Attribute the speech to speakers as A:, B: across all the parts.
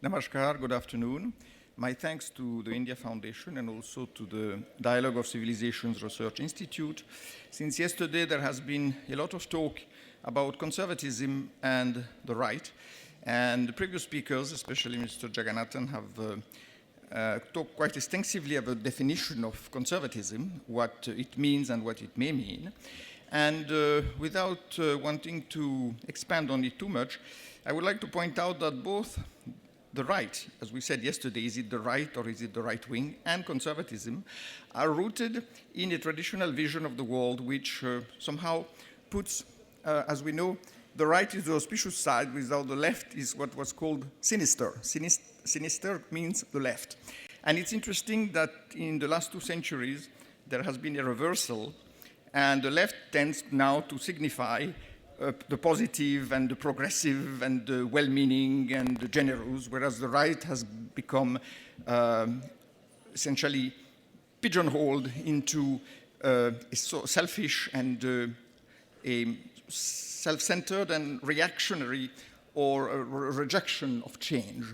A: Namaskar, good afternoon. My thanks to the India Foundation and also to the Dialogue of Civilizations Research Institute. Since yesterday, there has been a lot of talk about conservatism and the right. And the previous speakers, especially Mr. Jagannathan, have talked quite extensively about the definition of conservatism, what it means and what it may mean. And without wanting to expand on it too much, I would like to point out that both the right, as we said yesterday, is it the right or is it the right wing, and conservatism are rooted in a traditional vision of the world which somehow puts, as we know, the right is the auspicious side, while the left is what was called sinister. Sinister means the left. And it's interesting that in the last 2 centuries, there has been a reversal, and the left tends now to signify the positive and the progressive and the well-meaning and the generous, whereas the right has become essentially pigeonholed into a selfish and a self-centered and reactionary or a rejection of change.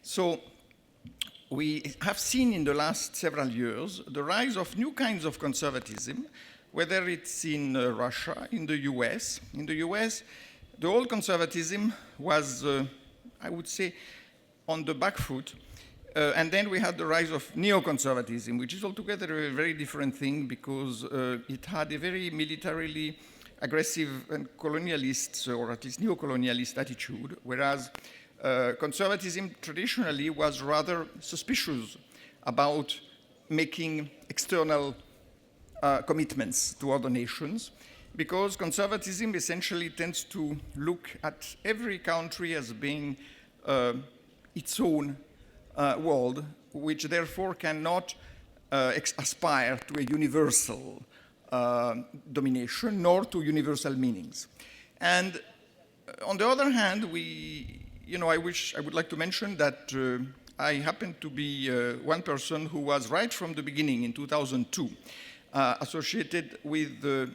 A: So we have seen in the last several years the rise of new kinds of conservatism, whether it's in Russia, in the US. In the US, the old conservatism was, I would say, on the back foot. And then we had the rise of neoconservatism, which is altogether a very different thing because it had a very militarily aggressive and colonialist, or at least neo-colonialist attitude, whereas conservatism traditionally was rather suspicious about making external commitments to other nations, because conservatism essentially tends to look at every country as being its own world, which therefore cannot aspire to a universal domination nor to universal meanings. And on the other hand, I would like to mention that I happen to be one person who was right from the beginning in 2002 associated with the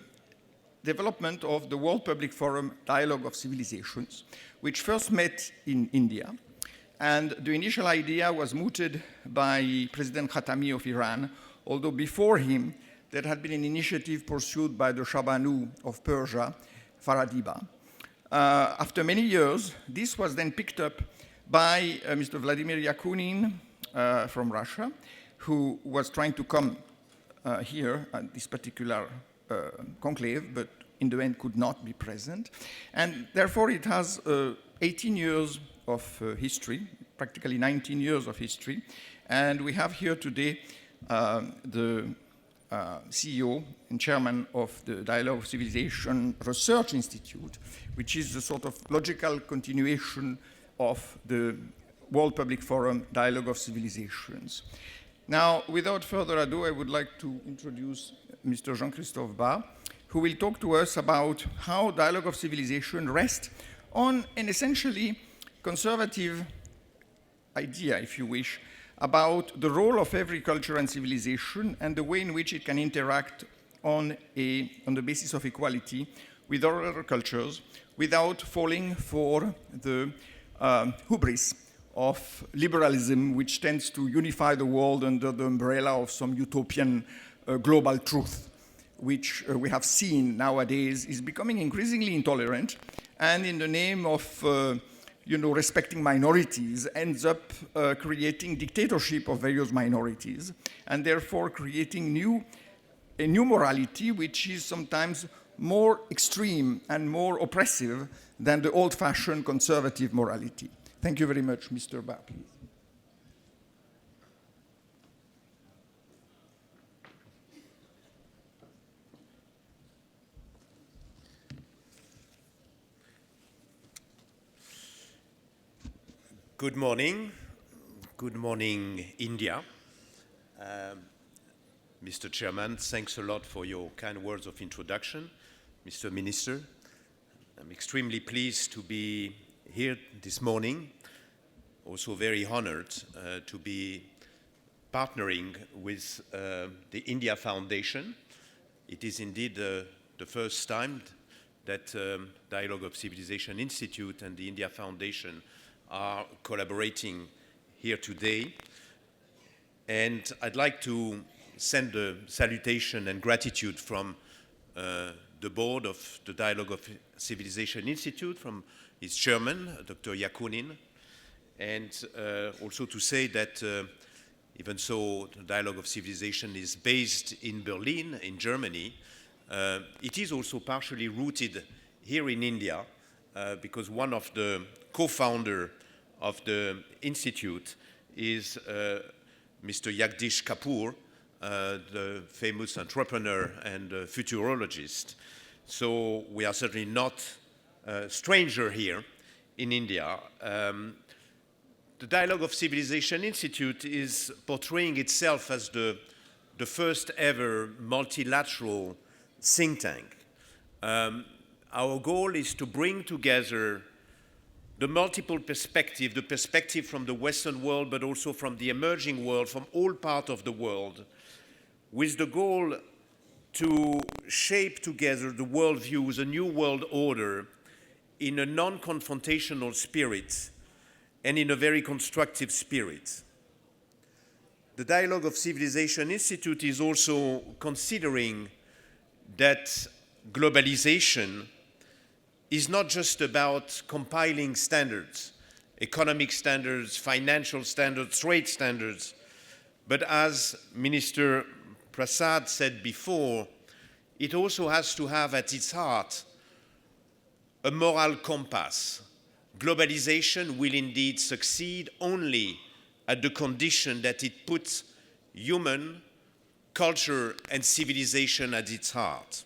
A: development of the World Public Forum Dialogue of Civilizations, which first met in India. And the initial idea was mooted by President Khatami of Iran, although before him there had been an initiative pursued by the Shah Banu of Persia, Faradiba. After many years, this was then picked up by Mr. Vladimir Yakunin from Russia, who was trying to come here at this particular conclave, but in the end could not be present. And therefore it has 18 years of history, practically 19 years of history. And we have here today the CEO and chairman of the Dialogue of Civilization Research Institute, which is the sort of logical continuation of the World Public Forum Dialogue of Civilizations. Now, without further ado, I would like to introduce Mr. JEAN-CHRISTOPHE, who will talk to us about how Dialogue of Civilization rests on an essentially conservative idea, if you wish, about the role of every culture and civilization and the way in which it can interact on the basis of equality with other cultures without falling for the hubris of liberalism, which tends to unify the world under the umbrella of some utopian global truth, which we have seen nowadays is becoming increasingly intolerant, and in the name of respecting minorities ends up creating dictatorship of various minorities, and therefore creating a new morality which is sometimes more extreme and more oppressive than the old-fashioned conservative morality. Thank you very much, Mr. Ba, please.
B: Good morning. Good morning, India. Mr. Chairman, thanks a lot for your kind words of introduction. Mr. Minister, I'm extremely pleased to be here this morning, also very honored to be partnering with the India Foundation. It is indeed the first time that Dialogue of Civilization Institute and the India Foundation are collaborating here today. And I'd like to send a salutation and gratitude from the board of the Dialogue of Civilization Institute, from its chairman, Dr. Yakunin, and also to say that even so the Dialogue of Civilization is based in Berlin, in Germany, it is also partially rooted here in India, because one of the co-founders of the institute is Mr. Jagdish Kapoor, the famous entrepreneur and futurologist. So we are certainly not a stranger here in India. The Dialogue of Civilization Institute is portraying itself as the first ever multilateral think tank. Our goal is to bring together the multiple perspective, the perspective from the Western world, but also from the emerging world, from all parts of the world, with the goal to shape together the worldviews, a new world order, in a non-confrontational spirit and in a very constructive spirit. The Dialogue of Civilization Institute is also considering that globalization is not just about compiling standards, economic standards, financial standards, trade standards, but as Minister Prasad said before, it also has to have at its heart a moral compass. Globalization will indeed succeed only at the condition that it puts human, culture, and civilization at its heart.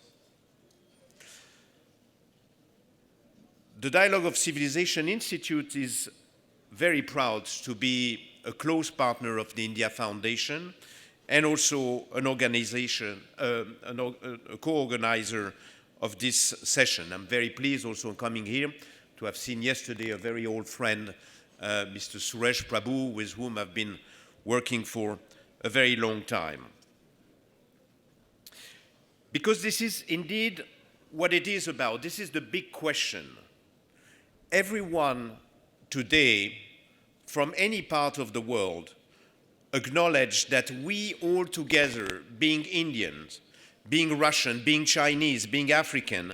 B: The Dialogue of Civilization Institute is very proud to be a close partner of the India Foundation and also an organization, a co-organizer of this session. I'm very pleased also coming here to have seen yesterday a very old friend, Mr. Suresh Prabhu, with whom I've been working for a very long time. Because this is indeed what it is about. This is the big question. Everyone today, from any part of the world, acknowledge that we all together, being Indians, being Russian, being Chinese, being African,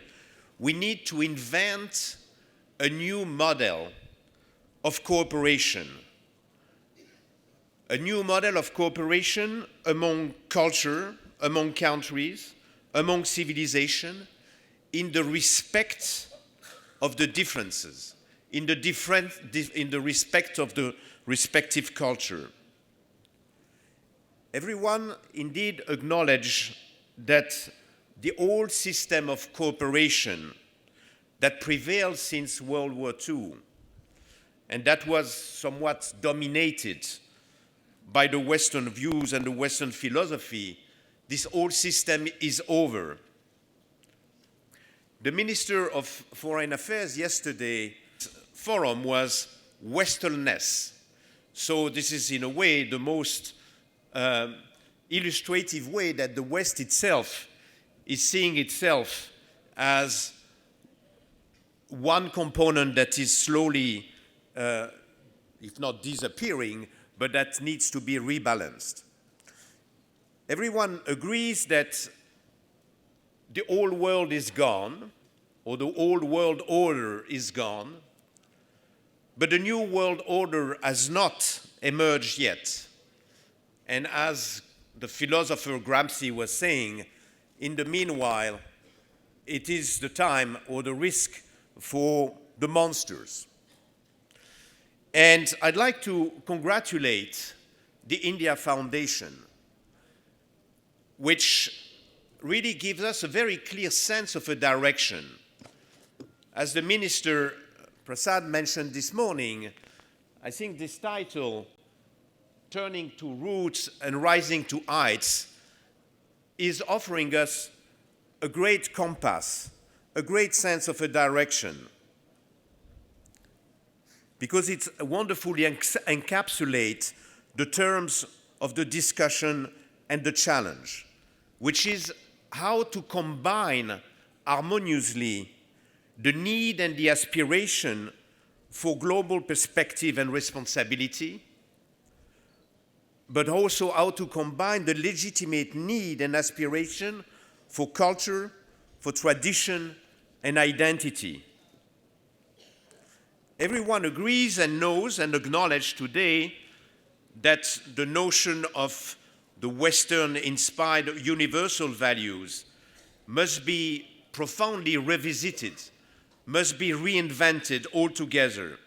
B: we need to invent a new model of cooperation. A new model of cooperation among culture, among countries, among civilization, in the respect of the differences, in the respect of the respective culture. Everyone indeed acknowledge that the old system of cooperation that prevailed since World War II, and that was somewhat dominated by the Western views and the Western philosophy, this old system is over. The Minister of Foreign Affairs yesterday's forum was Westernness. So this is in a way the most illustrative way that the West itself is seeing itself as one component that is slowly, if not disappearing, but that needs to be rebalanced. Everyone agrees that the old world is gone, or the old world order is gone, but the new world order has not emerged yet. And as the philosopher Gramsci was saying, in the meanwhile, it is the time or the risk for the monsters. And I'd like to congratulate the India Foundation, which really gives us a very clear sense of a direction. As the Minister Prasad mentioned this morning, I think this title, Turning to Roots and Rising to Heights, is offering us a great compass, a great sense of a direction, because it wonderfully encapsulates the terms of the discussion and the challenge, which is how to combine harmoniously the need and the aspiration for global perspective and responsibility, but also how to combine the legitimate need and aspiration for culture, for tradition, and identity. Everyone agrees and knows and acknowledges today that the notion of the Western-inspired universal values must be profoundly revisited, must be reinvented altogether.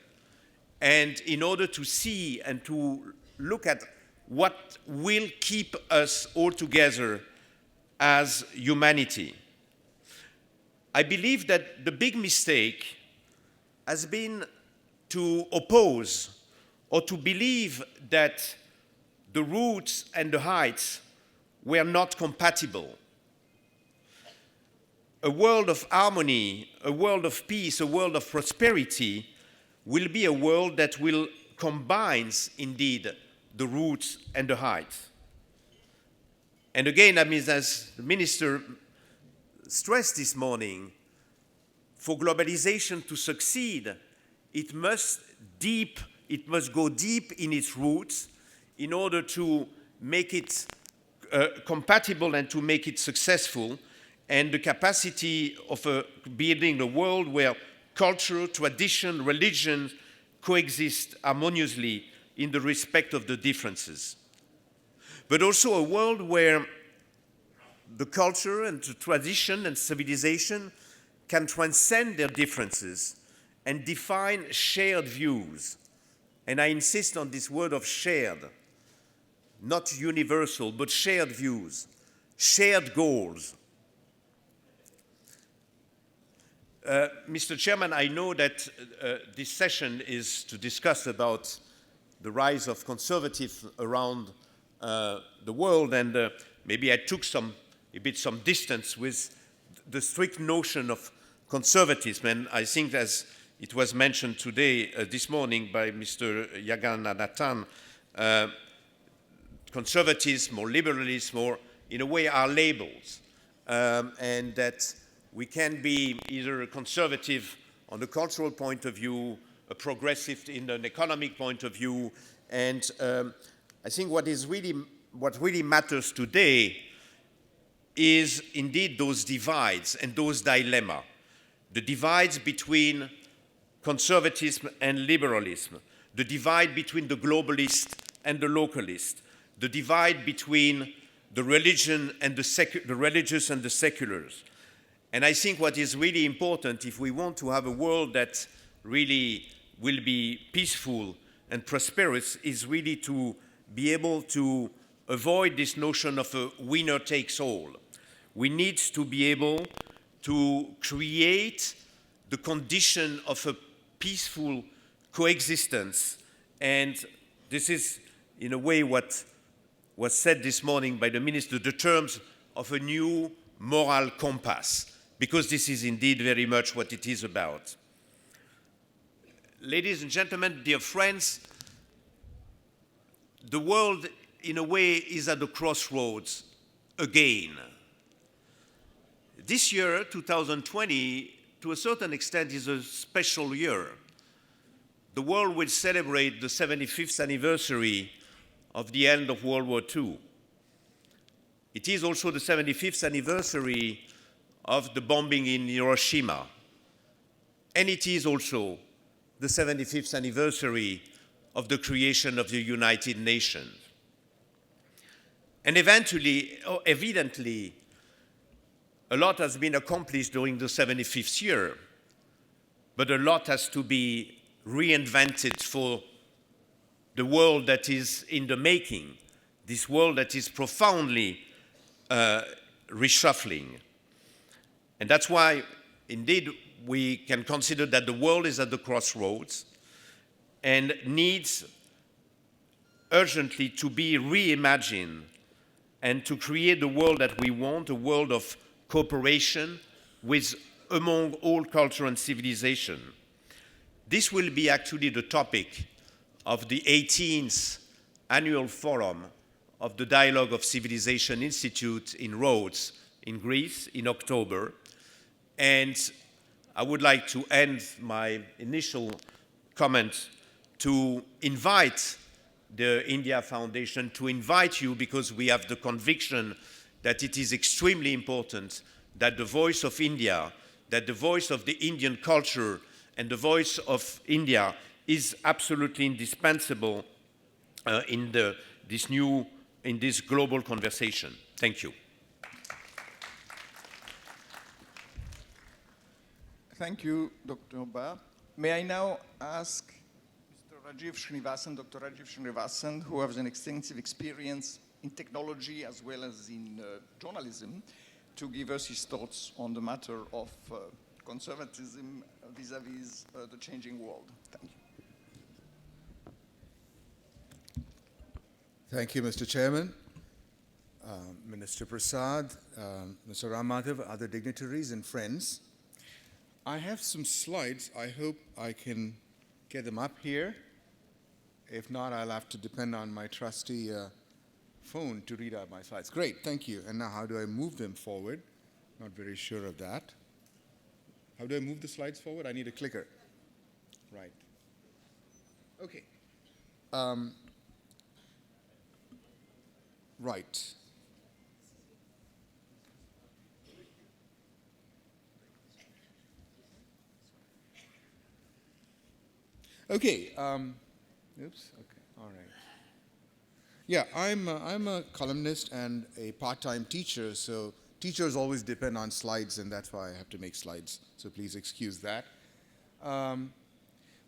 B: And in order to see and to look at what will keep us all together as humanity. I believe that the big mistake has been to oppose or to believe that the roots and the heights were not compatible. A world of harmony, a world of peace, a world of prosperity will be a world that will combines indeed the roots and the heights. And again, I mean, as the minister stressed this morning, for globalization to succeed, it must go deep in its roots in order to make it compatible and to make it successful, and the capacity of building a world where culture, tradition, religion coexist harmoniously in the respect of the differences. But also a world where the culture and the tradition and civilization can transcend their differences and define shared views. And I insist on this word of shared, not universal, but shared views, shared goals. Mr. Chairman, I know that this session is to discuss about the rise of conservatism around the world, and maybe I took a bit some distance with the strict notion of conservatism. And I think, as it was mentioned today, this morning by Mr. Yaganathan, conservatism or liberalism, or in a way, are labels, and that we can be either a conservative on the cultural point of view, a progressive in an economic point of view, and I think what really matters today is indeed those divides and those dilemmas, the divides between conservatism and liberalism, the divide between the globalist and the localist, the divide between the religion and the religious and the seculars. And I think what is really important, if we want to have a world that really will be peaceful and prosperous, is really to be able to avoid this notion of a winner takes all. We need to be able to create the condition of a peaceful coexistence. And this is, in a way, what was said this morning by the minister, the terms of a new moral compass, because this is indeed very much what it is about. Ladies and gentlemen, dear friends, the world, in a way, is at the crossroads again. This year, 2020, to a certain extent, is a special year. The world will celebrate the 75th anniversary of the end of World War II. It is also the 75th anniversary of the bombing in Hiroshima. And it is also the 75th anniversary of the creation of the United Nations. And evidently, a lot has been accomplished during the 75th year, but a lot has to be reinvented for the world that is in the making, this world that is profoundly reshuffling. And that's why, indeed, we can consider that the world is at the crossroads and needs urgently to be reimagined and to create the world that we want, a world of cooperation among all culture and civilization. This will be actually the topic of the 18th annual forum of the Dialogue of Civilization Institute in Rhodes, in Greece, in October. And I would like to end my initial comment to invite the India Foundation, to invite you, because we have the conviction that it is extremely important that the voice of India, that the voice of the Indian culture and the voice of India is absolutely indispensable in this global conversation. Thank you.
A: Thank you, Dr. Ba. May I now ask Mr. Dr. Rajeev Srinivasan, who has an extensive experience in technology as well as in journalism, to give us his thoughts on the matter of conservatism vis-à-vis the changing world. Thank you.
C: Thank you, Mr. Chairman, Minister Prasad, Mr. Ramadhav, other dignitaries and friends. I have some slides. I hope I can get them up here. If not, I'll have to depend on my trusty phone to read out my slides. Great, thank you. And now how do I move them forward? Not very sure of that. How do I move the slides forward? I need a clicker. Right. Okay. Right. Okay. Oops. Okay. All right. Yeah, I'm a columnist and a part-time teacher, so teachers always depend on slides, and that's why I have to make slides. So please excuse that.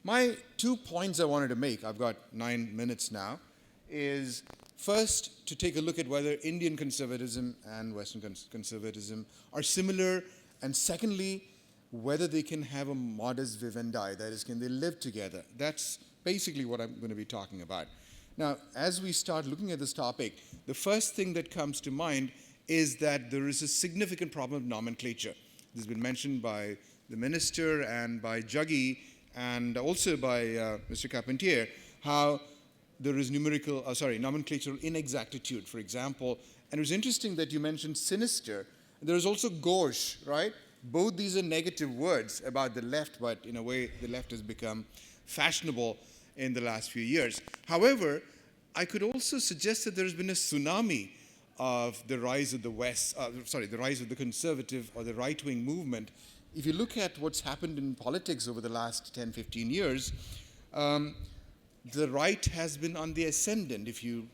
C: My 2 points I wanted to make, I've got 9 minutes now, is first to take a look at whether Indian conservatism and Western conservatism are similar, and secondly, whether they can have a modus vivendi, that is, can they live together? That's basically what I'm going to be talking about. Now, as we start looking at this topic, the first thing that comes to mind is that there is a significant problem of nomenclature. This has been mentioned by the minister and by Jaggi and also by Mr. Carpentier, how there is nomenclatural inexactitude, for example. And it was interesting that you mentioned sinister. There is also gauche, right? Both these are negative words about the left, but in a way, the left has become fashionable in the last few years. However, I could also suggest that there's been a tsunami of the rise of the the rise of the conservative or the right-wing movement. If you look at what's happened in politics over the last 10, 15 years, the right has been on the ascendant, if you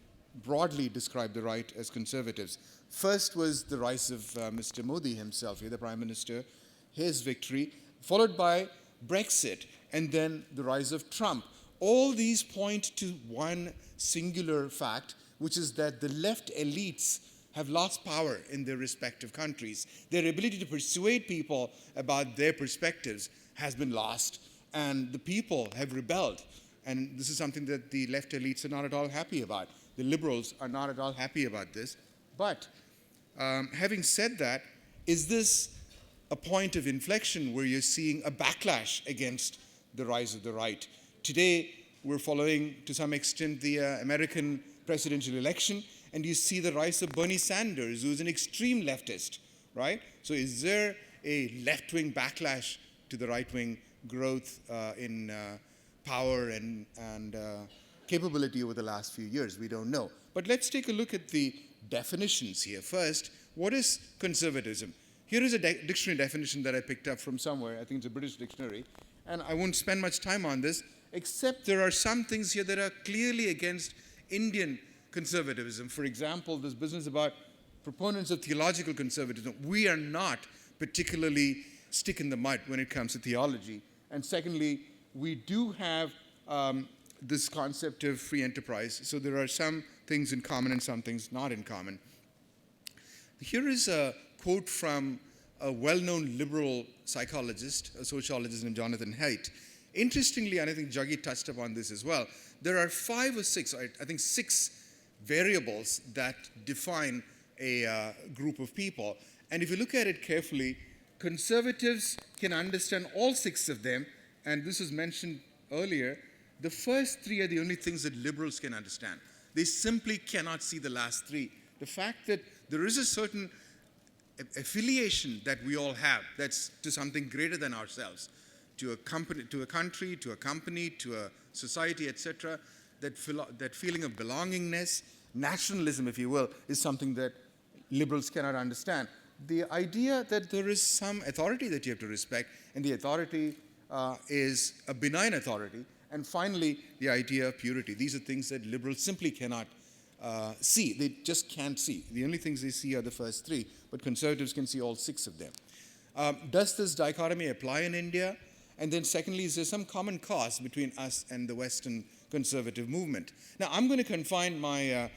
C: broadly describe the right as conservatives. First was the rise of Mr. Modi himself, the Prime Minister, his victory, followed by Brexit, and then the rise of Trump. All these point to one singular fact, which is that the left elites have lost power in their respective countries. Their ability to persuade people about their perspectives has been lost, and the people have rebelled. And this is something that the left elites are not at all happy about. The liberals are not at all happy about this. But having said that, is this a point of inflection where you're seeing a backlash against the rise of the right? Today, we're following, to some extent, the American presidential election, and you see the rise of Bernie Sanders, who's an extreme leftist, right? So is there a left-wing backlash to the right-wing growth in power and capability over the last few years? We don't know. But let's take a look at the definitions here. First, what is conservatism? Here is a dictionary definition that I picked up from somewhere. I think it's a British dictionary. And I won't spend much time on this, except there are some things here that are clearly against Indian conservatism. For example, this business about proponents of theological conservatism. We are not particularly stick in the mud when it comes to theology. And secondly, we do have this concept of free enterprise. So there are some things in common and some things not in common. Here is a quote from a well-known liberal psychologist, a sociologist named Jonathan Haidt. Interestingly, and I think Jaggi touched upon this as well, there are 5 or 6, I think 6 variables that define a group of people. And if you look at it carefully, conservatives can understand all 6 of them, and this was mentioned earlier. The first 3 are the only things that liberals can understand. They simply cannot see the last 3. The fact that there is a certain affiliation that we all have that's to something greater than ourselves. to a company, to a country, to a company, to a society, etc., that feeling of belongingness, nationalism, if you will, is something that liberals cannot understand. The idea that there is some authority that you have to respect, and the authority is a benign authority. And finally, the idea of purity. These are things that liberals simply cannot see. They just can't see. The only things they see are the first three, but conservatives can see all six of them. Does this dichotomy apply in India? And then secondly, is there some common cause between us and the Western conservative movement? Now, I'm going to confine my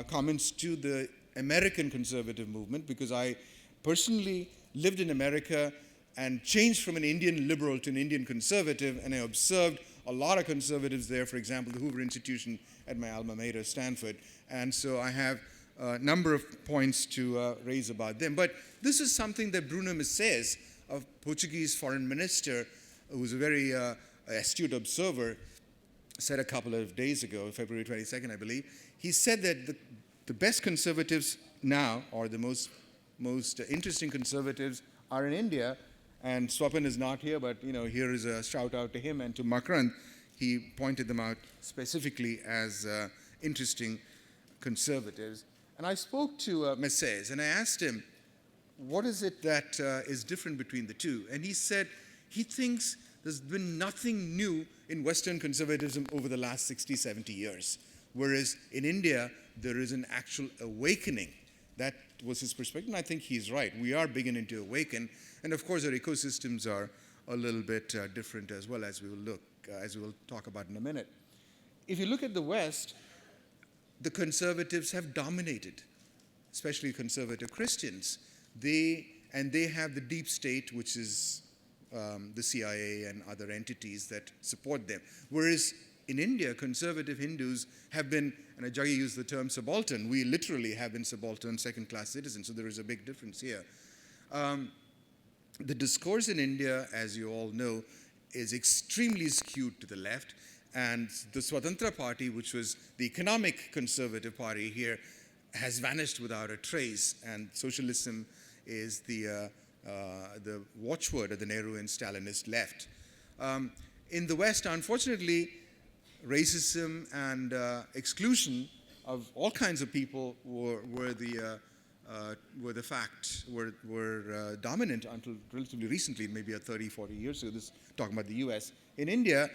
C: comments to the American conservative movement because I personally lived in America and changed from an Indian liberal to an Indian conservative, and I observed a lot of conservatives there, for example, the Hoover Institution at my alma mater, Stanford. And so I have a number of points to raise about them. But this is something that Bruno Messias, a Portuguese foreign minister, who was a very astute observer, said a couple of days ago, February 22nd, I believe. He said that the best conservatives now, or the most interesting conservatives, are in India. And Swapan is not here, but here is a shout out to him and to Makrand. He pointed them out specifically as interesting conservatives. And I spoke to Messias and I asked him, what is it that is different between the two? And he said he thinks there's been nothing new in Western conservatism over the last 60, 70 years. Whereas in India, there is an actual awakening. That was his perspective, and I think he's right. We are beginning to awaken, and of course our ecosystems are a little bit different as well, as we will talk about in a minute. If you look at the West, the conservatives have dominated, especially conservative Christians. They have the deep state, which is the CIA and other entities that support them. Whereas in India, conservative Hindus have been, and Ajay used the term subaltern, we literally have been subaltern second-class citizens, so there is a big difference here. The discourse in India, as you all know, is extremely skewed to the left, and the Swatantra Party, which was the economic conservative party here, has vanished without a trace, and socialism is the watchword of the Nehru and Stalinist left. In the West, unfortunately, racism and exclusion of all kinds of people were dominant until relatively recently, maybe 30, 40 years ago. This talking about the US. In India,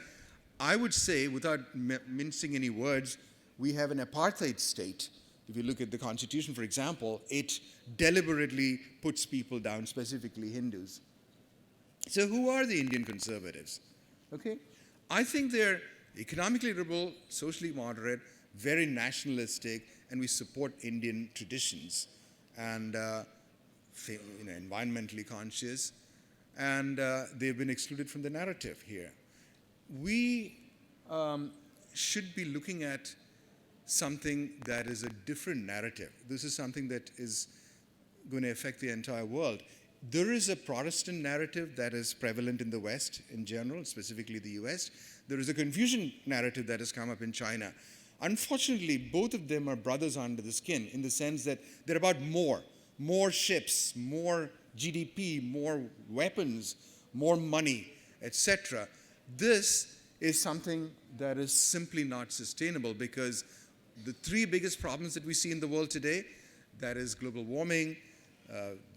C: I would say, without mincing any words, we have an apartheid state. If you look at the Constitution, for example, it deliberately puts people down, specifically Hindus. So who are the Indian conservatives? Okay, I think they're economically liberal, socially moderate, very nationalistic, and we support Indian traditions, and environmentally conscious, and they've been excluded from the narrative here. We should be looking at something that is a different narrative. This is something that is going to affect the entire world. There is a Protestant narrative that is prevalent in the West in general, specifically the US. There is a Confucian narrative that has come up in China. Unfortunately, both of them are brothers under the skin in the sense that they're about more ships, more GDP, more weapons, more money, etc. This is something that is simply not sustainable because the three biggest problems that we see in the world today, that is global warming,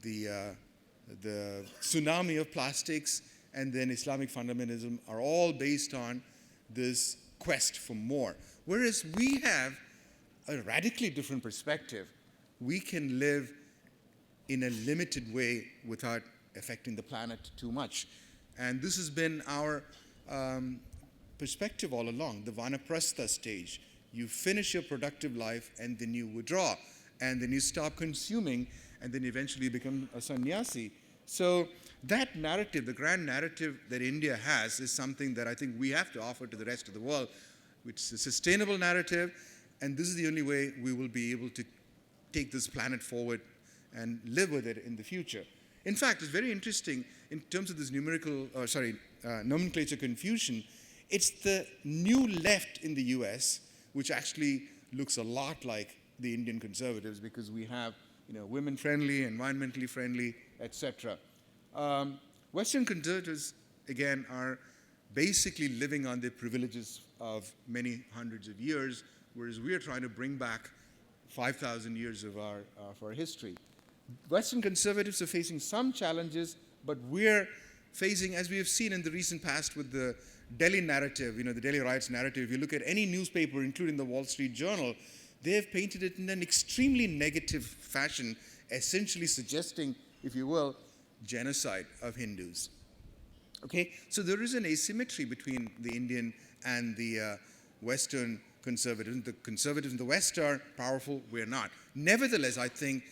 C: the tsunami of plastics, and then Islamic fundamentalism are all based on this quest for more. Whereas we have a radically different perspective. We can live in a limited way without affecting the planet too much. And this has been our perspective all along, the Vanaprastha stage. You finish your productive life and then you withdraw, and then you stop consuming, and then eventually become a sannyasi. So that narrative, the grand narrative that India has, is something that I think we have to offer to the rest of the world, which is a sustainable narrative, and this is the only way we will be able to take this planet forward and live with it in the future. In fact, it's very interesting in terms of this nomenclature confusion. It's the new left in the US, which actually looks a lot like the Indian conservatives because we have women-friendly, environmentally friendly, etc. Western conservatives again, are basically living on the privileges of many hundreds of years, whereas we are trying to bring back 5,000 years of our history. Western conservatives are facing some challenges, but we're facing, as we have seen in the recent past with the Delhi narrative, the Delhi riots narrative, if you look at any newspaper, including the Wall Street Journal, they have painted it in an extremely negative fashion, essentially suggesting, if you will, genocide of Hindus. Okay, so there is an asymmetry between the Indian and the Western conservatives. The conservatives in the West are powerful, we're not. Nevertheless, I think,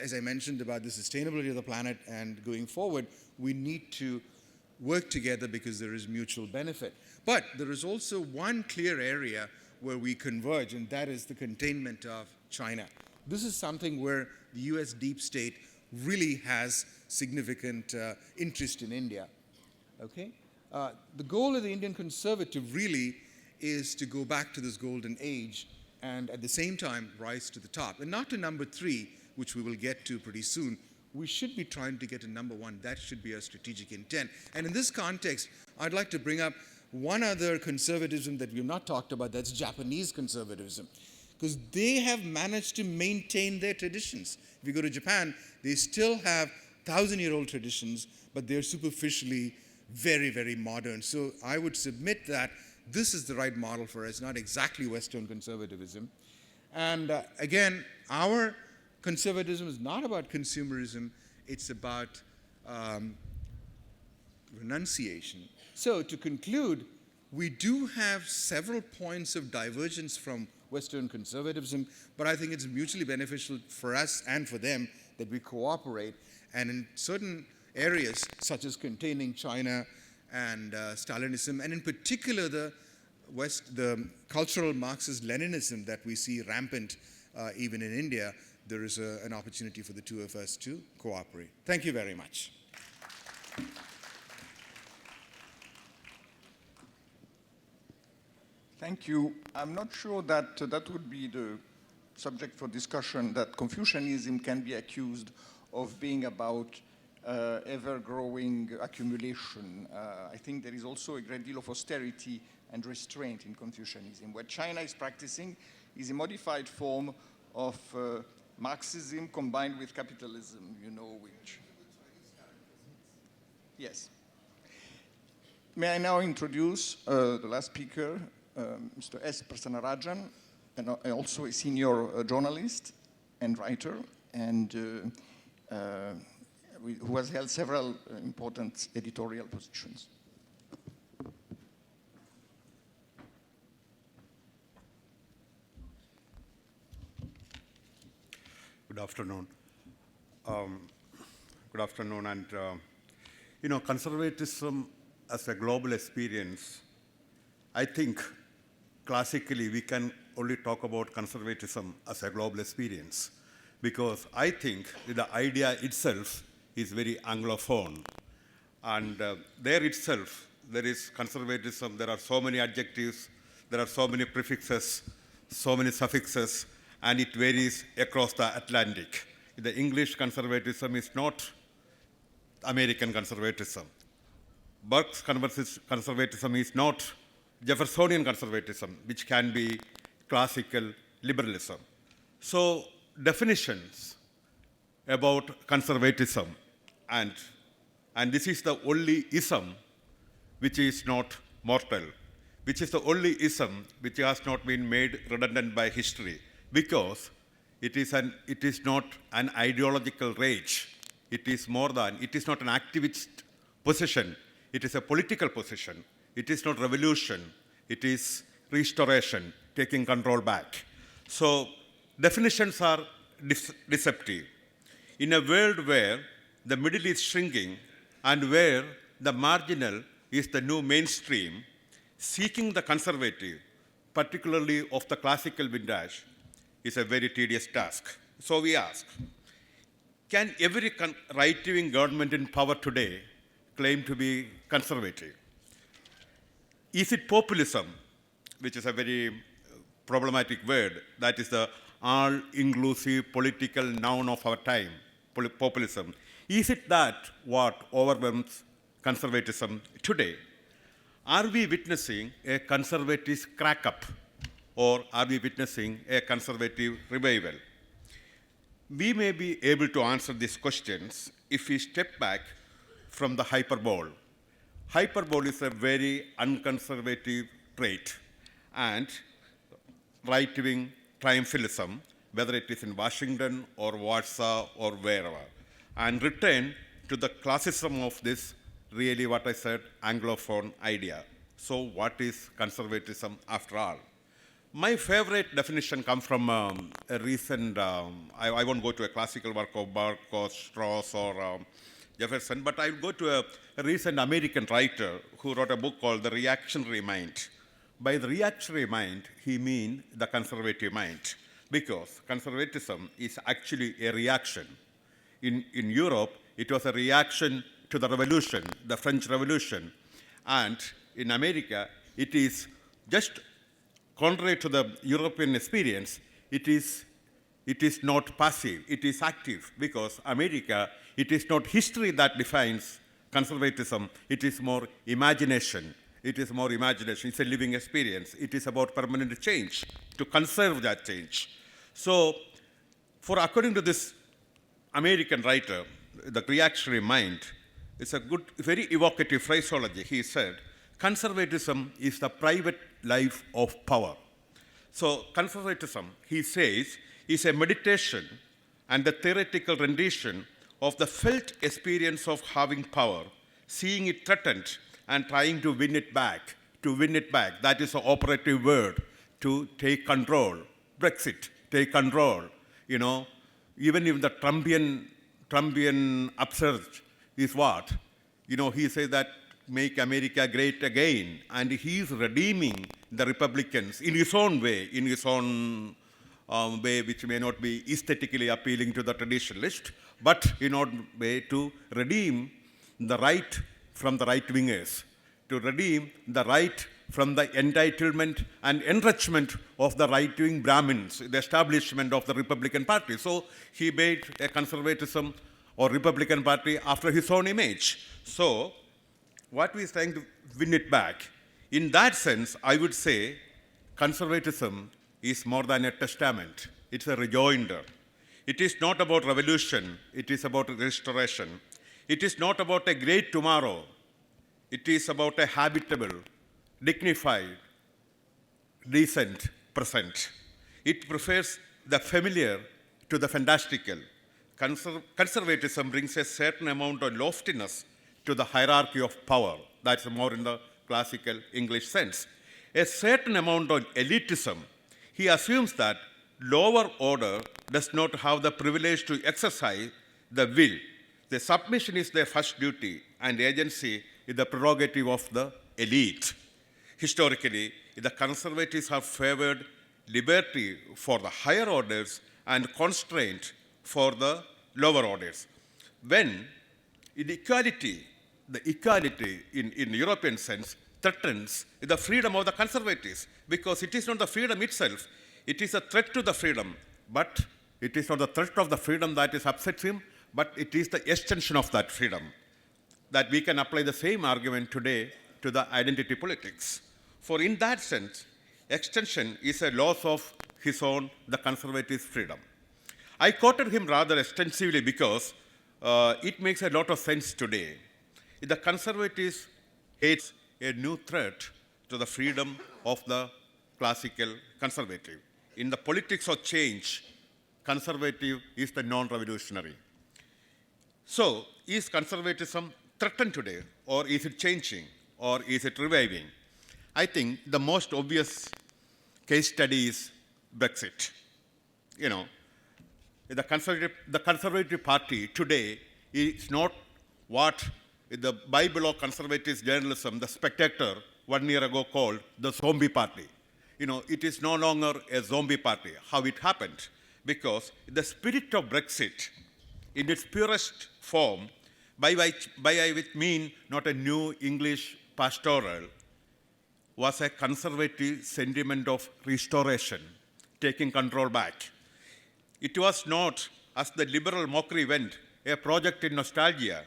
C: as I mentioned about the sustainability of the planet and going forward, we need to work together because there is mutual benefit. But there is also one clear area where we converge, and that is the containment of China. This is something where the US deep state really has significant interest in India. Okay? The goal of the Indian conservative really is to go back to this golden age and at the same time rise to the top. And not to number 3, which we will get to pretty soon. We should be trying to get to number 1. That should be our strategic intent. And in this context, I'd like to bring up one other conservatism that we've not talked about, that's Japanese conservatism. Because they have managed to maintain their traditions. If you go to Japan, they still have 1,000-year-old traditions, but they're superficially very, very modern. So I would submit that this is the right model for us, not exactly Western conservatism. And again, our conservatism is not about consumerism, it's about renunciation. So to conclude, we do have several points of divergence from Western conservatism, but I think it's mutually beneficial for us and for them that we cooperate. And in certain areas, such as containing China and Stalinism, and in particular the cultural Marxist-Leninism that we see rampant even in India, there is an opportunity for the two of us to cooperate. Thank you very much.
A: Thank you. I'm not sure that that would be the subject for discussion, that Confucianism can be accused of being about ever-growing accumulation. I think there is also a great deal of austerity and restraint in Confucianism. What China is practicing is a modified form of Marxism combined with capitalism, which... Yes. May I now introduce the last speaker, Mr. S. Prasanarajan, and also a senior journalist and writer, and who has held several important editorial positions.
D: Good afternoon. Good afternoon, and conservatism as a global experience, I think classically we can only talk about conservatism as a global experience, because I think the idea itself is very Anglophone, and there itself there is conservatism. There are so many adjectives, there are so many prefixes, so many suffixes, and it varies across the Atlantic. The English conservatism is not American conservatism. Burke's conservatism is not Jeffersonian conservatism, which can be classical liberalism. So definitions about conservatism, and this is the only ism which is not mortal, which is the only ism which has not been made redundant by history, because it is not an ideological rage. It is more than, it is not an activist position. It is a political position. It is not revolution. It is restoration, taking control back. So definitions are deceptive. In a world where the middle is shrinking and where the marginal is the new mainstream, seeking the conservative, particularly of the classical vintage, is a very tedious task. So we ask, can every right-wing government in power today claim to be conservative? Is it populism, which is a very problematic word, that is the all-inclusive political noun of our time, populism? Is it that what overwhelms conservatism today. Are we witnessing a conservative crack-up, or are we witnessing a conservative revival? We may be able to answer these questions if we step back from the hyperbole. Hyperbole is a very unconservative trait, and right-wing triumphalism, whether it is in Washington or Warsaw or wherever, and return to the classicism of this, really what I said, Anglophone idea. So what is conservatism after all? My favorite definition comes from a recent, I won't go to a classical work of Burke or Strauss or Jefferson, but I'll go to a recent American writer who wrote a book called The Reactionary Mind. By the reactionary mind, he means the conservative mind, because conservatism is actually a reaction. In Europe, it was a reaction to the revolution, the French Revolution. And in America, it is just contrary to the European experience, it is not passive, it is active, because America, it is not history that defines conservatism, it is more imagination. It is more imagination, it's a living experience. It is about permanent change, to conserve that change. So, according to this American writer, the reactionary mind, it's a good, very evocative phraseology. He said, conservatism is the private life of power. So conservatism, he says, is a meditation and the theoretical rendition of the felt experience of having power, seeing it threatened and trying to win it back, That is the operative word, to take control. Brexit, take control. You know, even if the Trumpian upsurge is what? You know, he says that make America great again, and he's redeeming the Republicans in his own way, way which may not be aesthetically appealing to the traditionalist, but in order way to redeem the right from the right-wingers, to redeem the right from the entitlement and enrichment of the right-wing Brahmins, the establishment of the Republican Party. So he made a conservatism or Republican Party after his own image. So what he is trying to win it back. In that sense, I would say conservatism is more than a testament. It's a rejoinder. It is not about revolution. It is about restoration. It is not about a great tomorrow. It is about a habitable, dignified, decent present. It prefers the familiar to the fantastical. Conservatism brings a certain amount of loftiness to the hierarchy of power. That's more in the classical English sense. A certain amount of elitism. He assumes that lower order does not have the privilege to exercise the will. The submission is their first duty, and agency is the prerogative of the elite. Historically, the conservatives have favored liberty for the higher orders and constraint for the lower orders. When inequality, the equality in European sense threatens the freedom of the conservatives, because it is not the freedom itself, it is a threat to the freedom, but it is not the threat of the freedom that is upsets him, but it is the extension of that freedom. That we can apply the same argument today to the identity politics. For in that sense, extension is a loss of his own, the conservative freedom. I quoted him rather extensively because it makes a lot of sense today. The conservatives hate a new threat to the freedom of the classical conservative. In the politics of change, conservative is the non-revolutionary. So, is conservatism threatened today, or is it changing, or is it reviving? I think the most obvious case study is Brexit. You know, the Conservative Party today is not what the Bible of conservative journalism, the Spectator, 1 year ago called the zombie party. You know, it is no longer a zombie party. How it happened? Because the spirit of Brexit, in its purest form, by which I mean not a new English pastoral, was a conservative sentiment of restoration, taking control back. It was not, as the liberal mockery went, a project in nostalgia.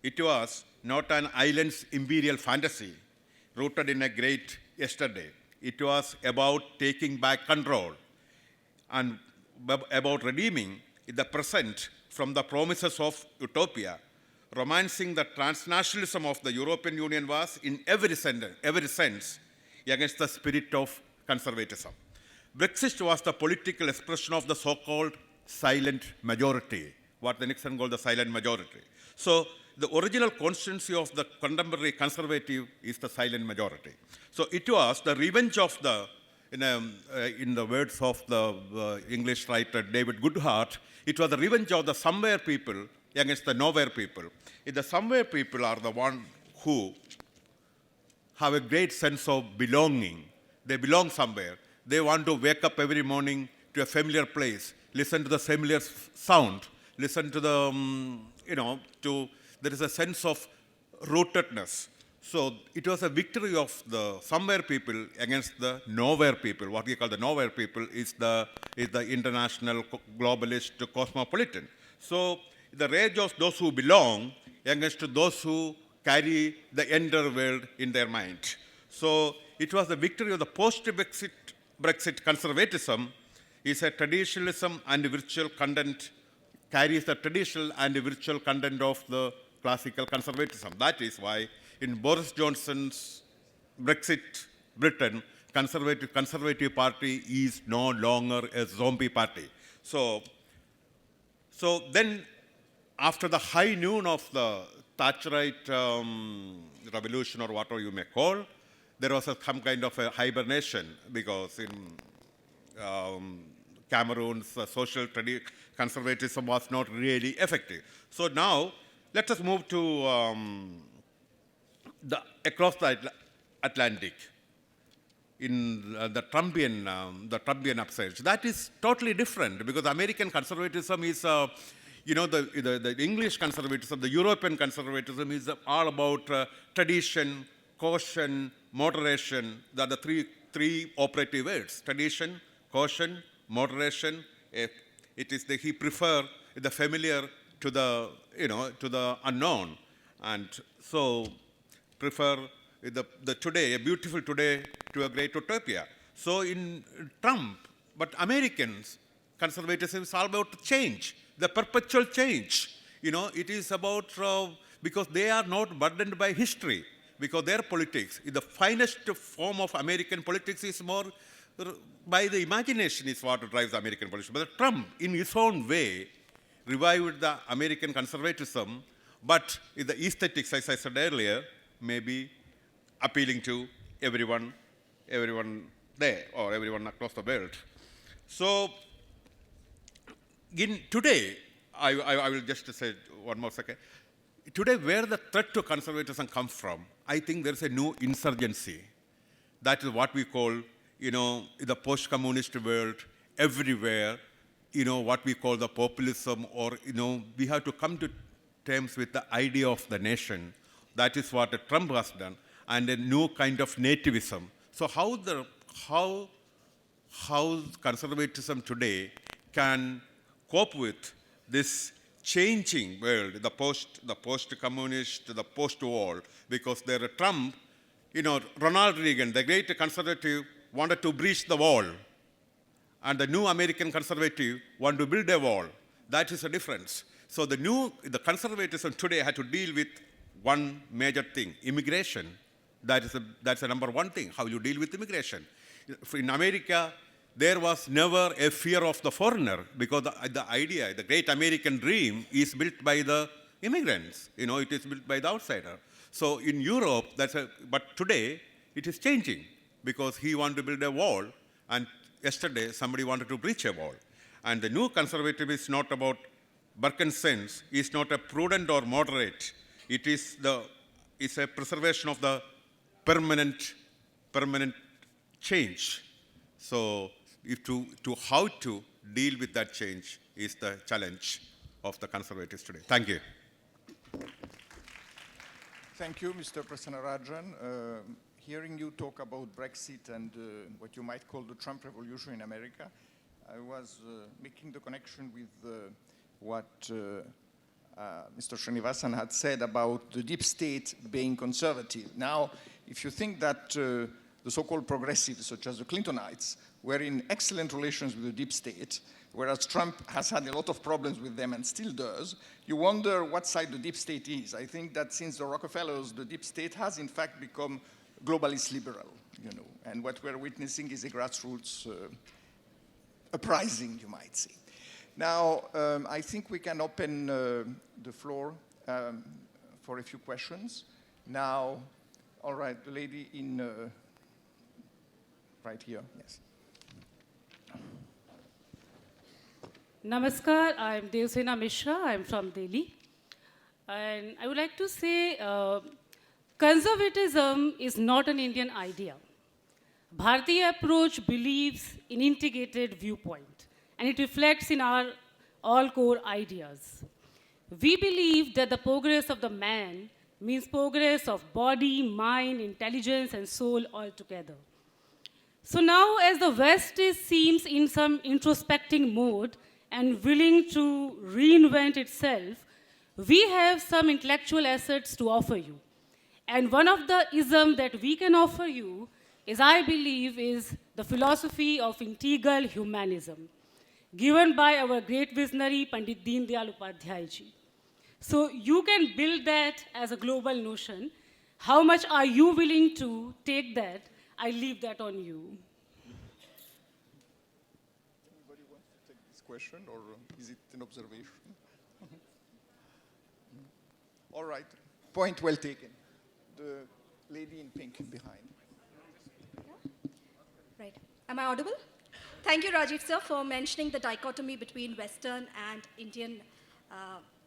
D: It was not an island's imperial fantasy rooted in a great yesterday. It was about taking back control and about redeeming the present from the promises of utopia. Romancing the transnationalism of the European Union was, in every sense, against the spirit of conservatism. Brexit was the political expression of the so-called silent majority, what the Nixon called the silent majority. So the original constituency of the contemporary conservative is the silent majority. So it was the revenge of the, in the words of the English writer David Goodhart, it was the revenge of the somewhere people against the nowhere people. The somewhere people are the one who have a great sense of belonging. They belong somewhere. They want to wake up every morning to a familiar place, listen to the familiar sound, listen to the, there is a sense of rootedness. So it was a victory of the somewhere people against the nowhere people. What we call the nowhere people is the international globalist cosmopolitan. So the rage of those who belong against those who carry the entire world in their mind. So it was the victory of the post-Brexit conservatism is a traditionalism and virtual content, carries the traditional and virtual content of the classical conservatism. That is why in Boris Johnson's Brexit Britain, Conservative Party is no longer a zombie party. So then after the high noon of the Thatcherite revolution, or whatever you may call, there was some kind of a hibernation, because in Cameroon's social conservatism was not really effective. So now let us move to across the Atlantic in the Trumpian upsurge. That is totally different, because American conservatism is the English conservatism, the European conservatism is all about tradition, caution, moderation. They are the three operative words: tradition, caution, moderation. He prefer the familiar to the to the unknown, and so prefer the today, a beautiful today, to a great utopia. So in Trump, but Americans conservatism is all about change. The perpetual change. It is about, because they are not burdened by history, because their politics, the finest form of American politics is more by the imagination is what drives American politics. But Trump, in his own way, revived the American conservatism, but the aesthetics, as I said earlier, may be appealing to everyone there, or everyone across the world. So, today, I will just say one more second. Today, where the threat to conservatism comes from, I think there's a new insurgency. That is what we call, the post-communist world, everywhere, what we call the populism, or, we have to come to terms with the idea of the nation. That is what Trump has done, and a new kind of nativism. So how conservatism today can cope with this changing world, the post-communist, the post-war, because Trump, Ronald Reagan, the great conservative, wanted to breach the wall, and the new American conservative want to build a wall. That is a difference. So the conservatism today had to deal with one major thing: immigration. That's the number one thing. How you deal with immigration? In America, there was never a fear of the foreigner, because the idea, the great American dream, is built by the immigrants. It is built by the outsider. So in Europe, but today it is changing, because he wanted to build a wall, and yesterday somebody wanted to breach a wall. And the new conservative is not about Birkenstocks, is not a prudent or moderate. It's a preservation of the permanent change. So how to deal with that change is the challenge of the conservatives today. Thank you.
A: Thank you, Mr. Prasanarajan. Hearing you talk about Brexit and what you might call the Trump revolution in America, I was making the connection with what Mr. Srinivasan had said about the deep state being conservative. Now, if you think that the so-called progressives, such as the Clintonites, were in excellent relations with the deep state, whereas Trump has had a lot of problems with them and still does, you wonder what side the deep state is. I think that since the Rockefellers, the deep state has in fact become globalist liberal, you know, and what we're witnessing is a grassroots uprising, you might say. Now, I think we can open the floor for a few questions. Now, all right, the lady in right here, yes.
E: Namaskar, I'm Devsena Mishra, I'm from Delhi. And I would like to say, conservatism is not an Indian idea. Bharatiya approach believes in integrated viewpoint, and it reflects in our all core ideas. We believe that the progress of the man means progress of body, mind, intelligence, and soul all together. So now, as the West seems in some introspecting mode and willing to reinvent itself, we have some intellectual assets to offer you. And one of the isms that we can offer you is, I believe, is the philosophy of integral humanism, given by our great visionary Pandit Deen Dayal Upadhyay ji. So you can build that as a global notion. How much are you willing to take that? I leave that on you.
A: Anybody wants to take this question, or is it an observation? All right, point well taken. The lady in pink behind.
F: Right. Am I audible? Thank you, Rajeev sir, for mentioning the dichotomy between Western and Indian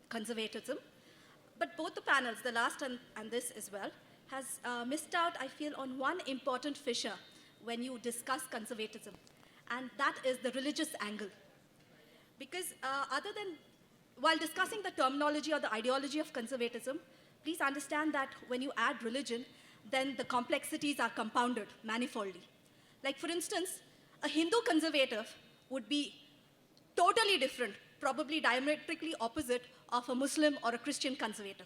F: conservatism. But both the panels, the last and this as well, has missed out, I feel, on one important fissure when you discuss conservatism, and that is the religious angle. Because while discussing the terminology or the ideology of conservatism, please understand that when you add religion, then the complexities are compounded manifoldly. Like, for instance, a Hindu conservative would be totally different, probably diametrically opposite of a Muslim or a Christian conservative.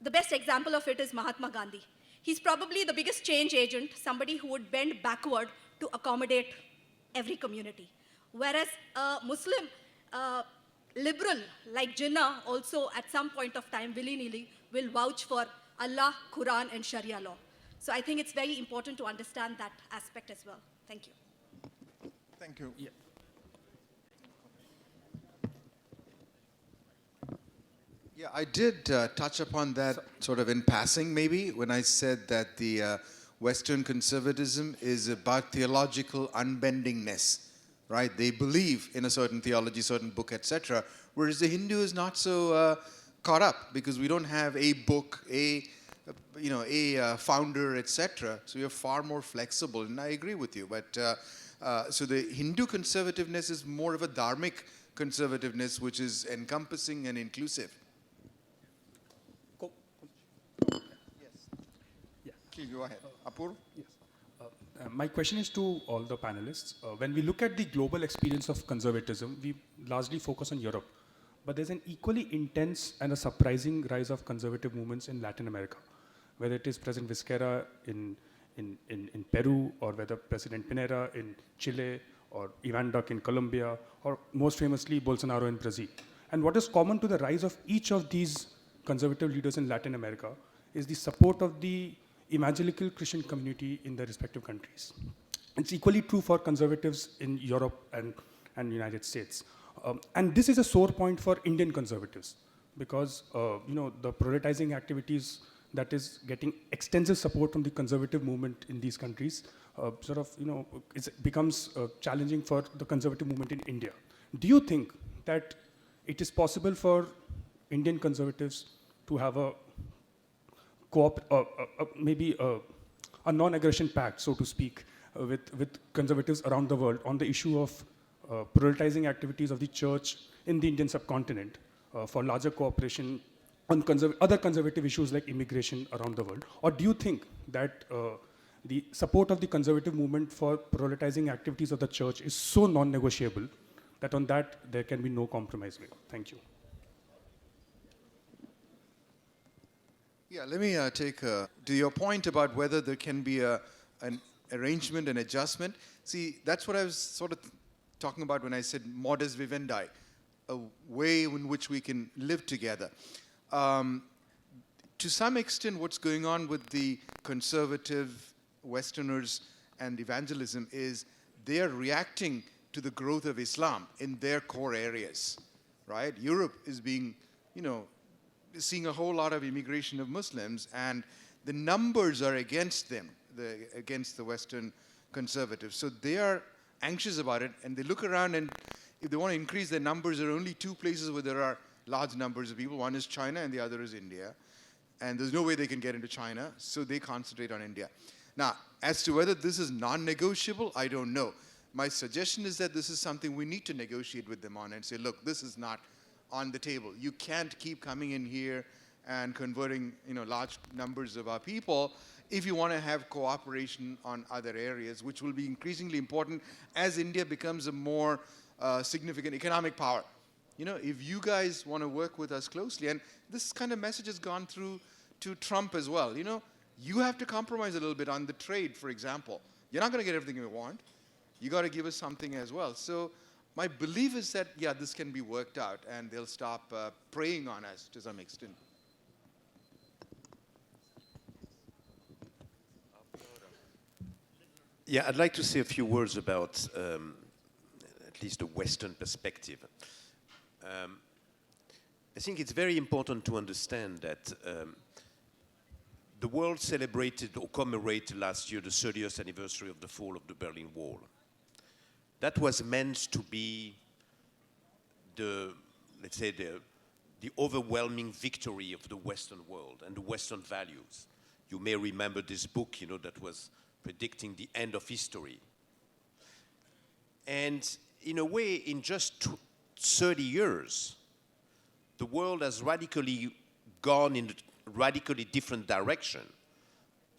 F: The best example of it is Mahatma Gandhi. He's probably the biggest change agent, somebody who would bend backward to accommodate every community. Whereas a Muslim liberal like Jinnah also at some point of time willy-nilly will vouch for Allah, Quran, and Sharia law. So I think it's very important to understand that aspect as well. Thank you.
A: Thank you. Yeah.
C: Yeah, I did touch upon that sort of in passing, maybe, when I said that the Western conservatism is about theological unbendingness, right? They believe in a certain theology, certain book, etc., whereas the Hindu is not so caught up because we don't have a book, a founder, etc. So you're far more flexible, and I agree with you. But so the Hindu conservativeness is more of a dharmic conservativeness, which is encompassing and inclusive.
A: Please go ahead. Apur?
G: Yes. My question is to all the panelists. When we look at the global experience of conservatism, we largely focus on Europe. But there's an equally intense and a surprising rise of conservative movements in Latin America, whether it is President Vizcarra in Peru, or whether President Pinera in Chile, or Ivan Duque in Colombia, or most famously Bolsonaro in Brazil. And what is common to the rise of each of these conservative leaders in Latin America is the support of the evangelical Christian community in their respective countries. It's equally true for conservatives in Europe and United States. And this is a sore point for Indian conservatives because the prioritizing activities that is getting extensive support from the conservative movement in these countries it becomes challenging for the conservative movement in India. Do you think that it is possible for Indian conservatives to have a maybe a non-aggression pact, so to speak, with conservatives around the world on the issue of prioritizing activities of the church in the Indian subcontinent for larger cooperation on other conservative issues like immigration around the world? Or do you think that the support of the conservative movement for prioritizing activities of the church is so non-negotiable that on that there can be no compromise made? Thank you.
C: Yeah, let me take to your point about whether there can be an arrangement, an adjustment. See, that's what I was sort of talking about when I said modus vivendi, a way in which we can live together. To some extent, what's going on with the conservative Westerners and evangelism is they are reacting to the growth of Islam in their core areas, right? Europe is being, seeing a whole lot of immigration of Muslims, and the numbers are against them, against the Western conservatives. So they are anxious about it, and they look around, and if they want to increase their numbers, there are only two places where there are large numbers of people. One is China, and the other is India. And there's no way they can get into China, so they concentrate on India. Now, as to whether this is non-negotiable, I don't know. My suggestion is that this is something we need to negotiate with them on and say, look, this is not on the table. You can't keep coming in here and converting large numbers of our people if you want to have cooperation on other areas, which will be increasingly important as India becomes a more significant economic power. If you guys want to work with us closely, and this kind of message has gone through to Trump as well, you have to compromise a little bit on the trade, for example. You're not going to get everything you want. You got to give us something as well. So my belief is that, yeah, this can be worked out, and they'll stop preying on us to some extent.
B: Yeah, I'd like to say a few words about at least the Western perspective. I think it's very important to understand that the world celebrated or commemorated last year the 30th anniversary of the fall of the Berlin Wall. That was meant to be let's say, the overwhelming victory of the Western world and the Western values. You may remember this book, that was predicting the end of history. And in a way, in just 30 years, the world has radically gone in a radically different direction.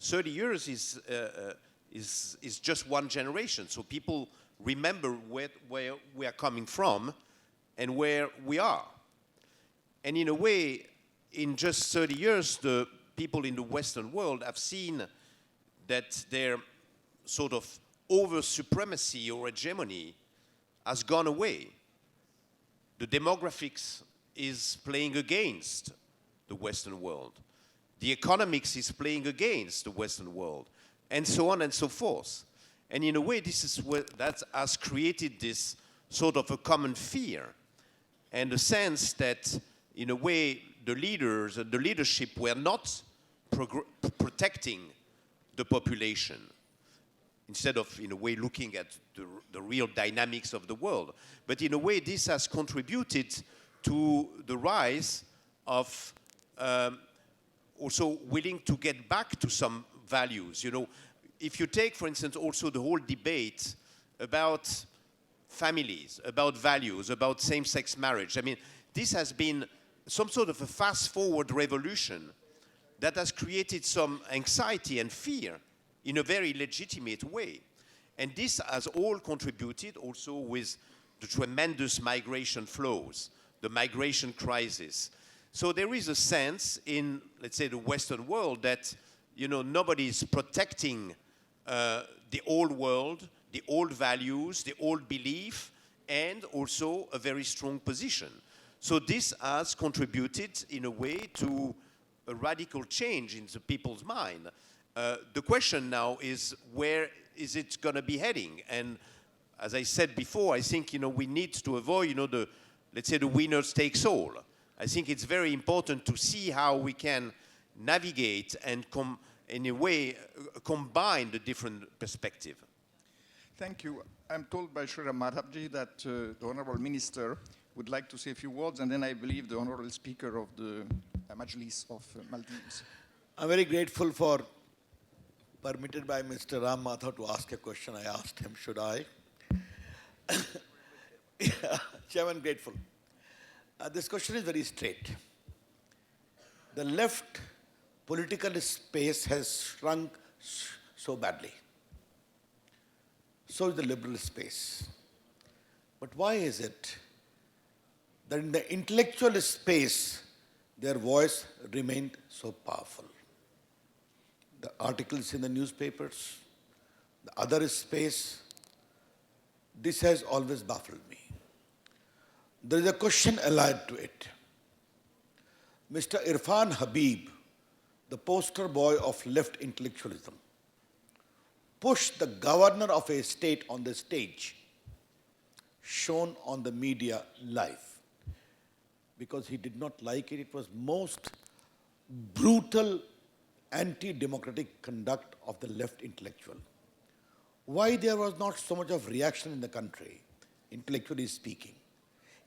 B: 30 years is just one generation, so people remember where we are coming from and where we are. And in a way, in just 30 years, the people in the Western world have seen that their sort of over-supremacy or hegemony has gone away. The demographics is playing against the Western world. The economics is playing against the Western world, and so on and so forth. And in a way, this is that has created this sort of a common fear, and a sense that, in a way, the leaders and the leadership were not protecting the population, instead of, in a way, looking at the real dynamics of the world. But in a way, this has contributed to the rise of also willing to get back to some values. If you take, for instance, also the whole debate about families, about values, about same-sex marriage, I mean, this has been some sort of a fast-forward revolution that has created some anxiety and fear in a very legitimate way. And this has all contributed also with the tremendous migration flows, the migration crisis. So there is a sense in, let's say, the Western world that, nobody is protecting the old world, the old values, the old belief, and also a very strong position. So this has contributed, in a way, to a radical change in the people's mind. The question now is, where is it going to be heading? And as I said before, I think, we need to avoid, let's say, the winner takes all. I think it's very important to see how we can navigate and, in a way, combine the different perspective.
A: Thank you. I'm told by Shri Madhavji that the Honorable Minister would like to say a few words, and then I believe the Honorable Speaker of the Majlis of Maldives.
H: I'm very grateful for permitted by Mr. Ram Mathur to ask a question. I asked him, should I? Yeah, Chairman, grateful. This question is very straight. The left political space has shrunk so badly. So is the liberal space. But why is it that in the intellectual space, their voice remained so powerful. The articles in the newspapers, the other space, this has always baffled me. There is a question allied to it. Mr. Irfan Habib, the poster boy of left intellectualism, pushed the governor of a state on the stage, shown on the media live, because he did not like it. It was most brutal anti-democratic conduct of the left intellectual. Why there was not so much of reaction in the country, intellectually speaking?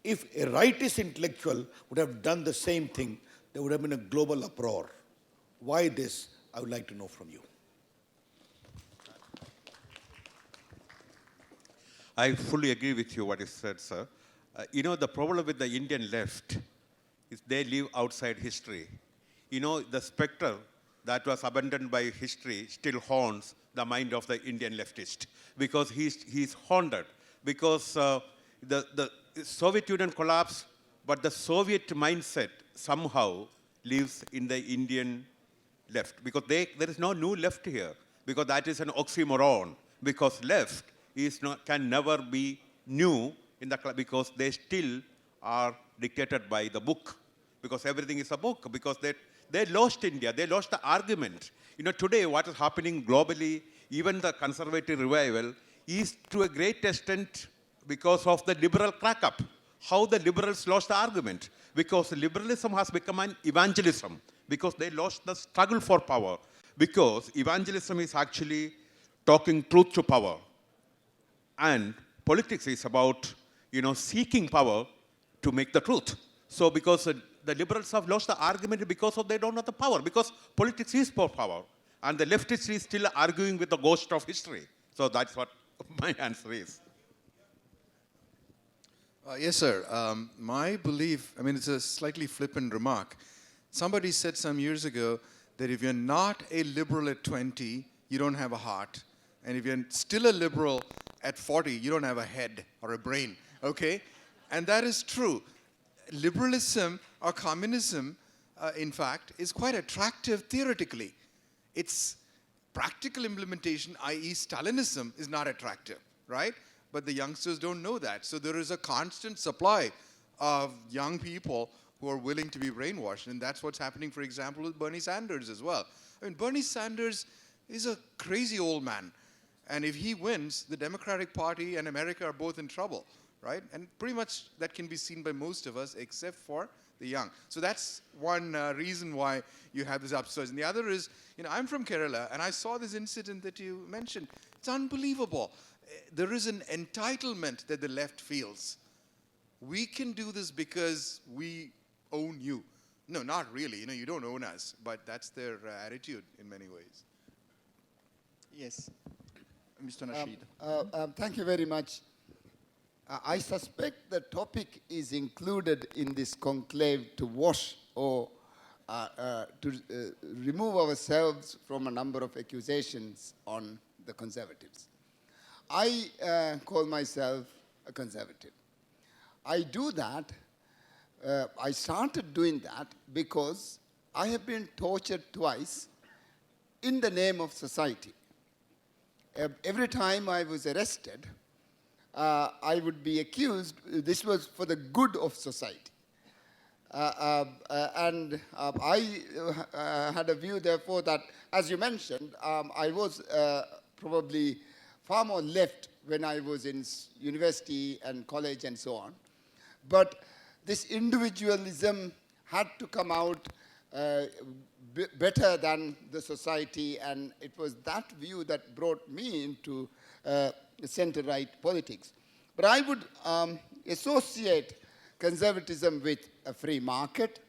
H: If a rightist intellectual would have done the same thing, there would have been a global uproar. Why this? I would like to know from you.
D: I fully agree with you what you said, sir. The problem with the Indian left is they live outside history. The spectre that was abandoned by history still haunts the mind of the Indian leftist because he's haunted. Because the Soviet Union collapsed, but the Soviet mindset somehow lives in the Indian left. Because there is no new left here, because that is an oxymoron. Because left can never be new because they still are dictated by the book. Because everything is a book. Because they lost India. They lost the argument. Today what is happening globally, even the conservative revival, is to a great extent because of the liberal crack-up. How the liberals lost the argument. Because liberalism has become an evangelism. Because they lost the struggle for power. Because evangelism is actually talking truth to power. And politics is about, seeking power to make the truth. So because the liberals have lost the argument because they don't have the power. Because politics is for power. And the leftists is still arguing with the ghost of history. So that's what my answer is.
C: Yes, sir. My belief, it's a slightly flippant remark. Somebody said some years ago that if you're not a liberal at 20, you don't have a heart. And if you're still a liberal at 40, you don't have a head or a brain, okay? And that is true. Liberalism or communism, in fact, is quite attractive theoretically. Its practical implementation, i.e. Stalinism, is not attractive, right? But the youngsters don't know that. So there is a constant supply of young people who are willing to be brainwashed. And that's what's happening, for example, with Bernie Sanders as well. Bernie Sanders is a crazy old man. And if he wins, the Democratic Party and America are both in trouble, right? And pretty much that can be seen by most of us except for the young. So that's one reason why you have this upsurge. And the other is, I'm from Kerala, and I saw this incident that you mentioned. It's unbelievable. There is an entitlement that the left feels. We can do this because we own you. No, not really. You don't own us, but that's their attitude in many ways.
A: Yes, Mr. Nasheed.
I: Thank you very much. I suspect the topic is included in this conclave to wash or to remove ourselves from a number of accusations on the conservatives. I call myself a conservative. I do that, I started doing that because I have been tortured twice in the name of society. Every time I was arrested, I would be accused, this was for the good of society. And I had a view, therefore, that, as you mentioned, I was probably far more left when I was in university and college and so on. But this individualism had to come out better than the society, and it was that view that brought me into center-right politics. But I would associate conservatism with a free market.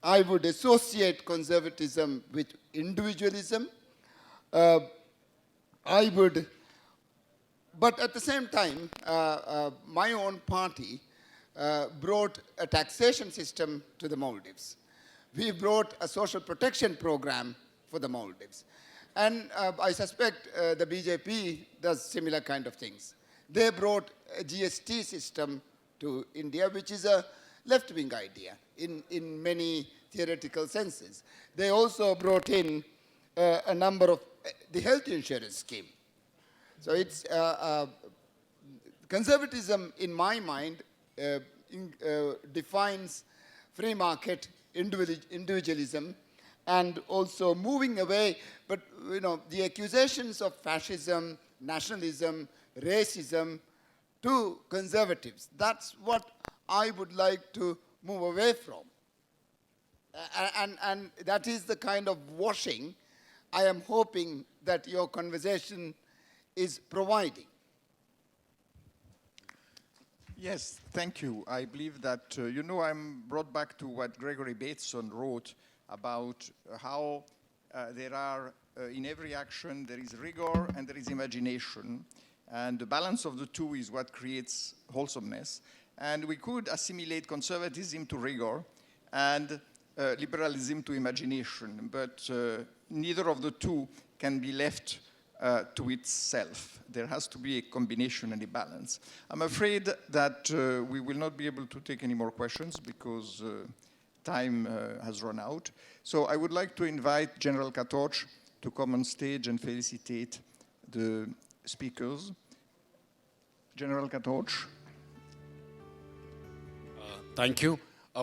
I: I would associate conservatism with individualism. But at the same time, my own party brought a taxation system to the Maldives. We brought a social protection program for the Maldives. And I suspect the BJP does similar kind of things. They brought a GST system to India, which is a left-wing idea in many theoretical senses. They also brought in a number of the health insurance scheme. So it's conservatism, in my mind, defines free market, individualism, and also moving away. But you know, the accusations of fascism, nationalism, racism to conservatives, that's what I would like to move away from. And that is the kind of washing I am hoping that your conversation is providing.
A: Yes, thank you. I believe that, you know, I'm brought back to what Gregory Bateson wrote about how there are, in every action, there is rigor and there is imagination. And the balance of the two is what creates wholesomeness. And we could assimilate conservatism to rigor and liberalism to imagination. But neither of the two can be left to itself. There has to be a combination and a balance. I'm afraid that we will not be able to take any more questions because time has run out. So I would like to invite General Katoch to come on stage and felicitate the speakers. General Katoch.
J: Thank you.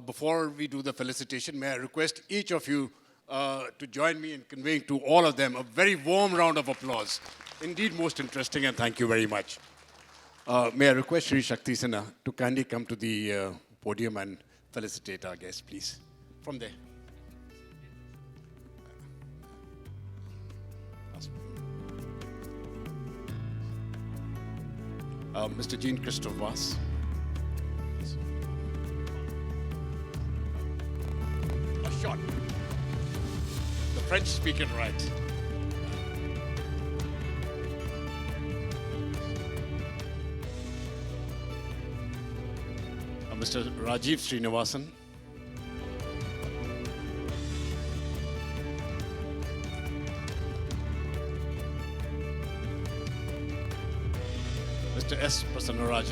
J: Before we do the felicitation, may I request each of you to join me in conveying to all of them a very warm round of applause. Indeed, most interesting, and thank you very much. May I request Shri Shakti Sinha to kindly come to the podium and felicitate our guests, please. From there. Mr. JEAN-CHRISTOPHE. A shot. The French speak it right. Mr. RAJEEV SRINIVASAN. Mr. S. PRASANNARA.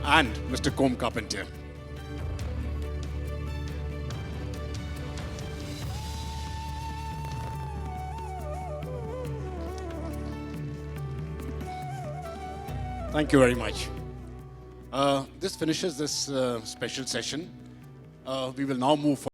J: And Mr. Carpentier. Thank you very much. This finishes this special session. We will now move forward.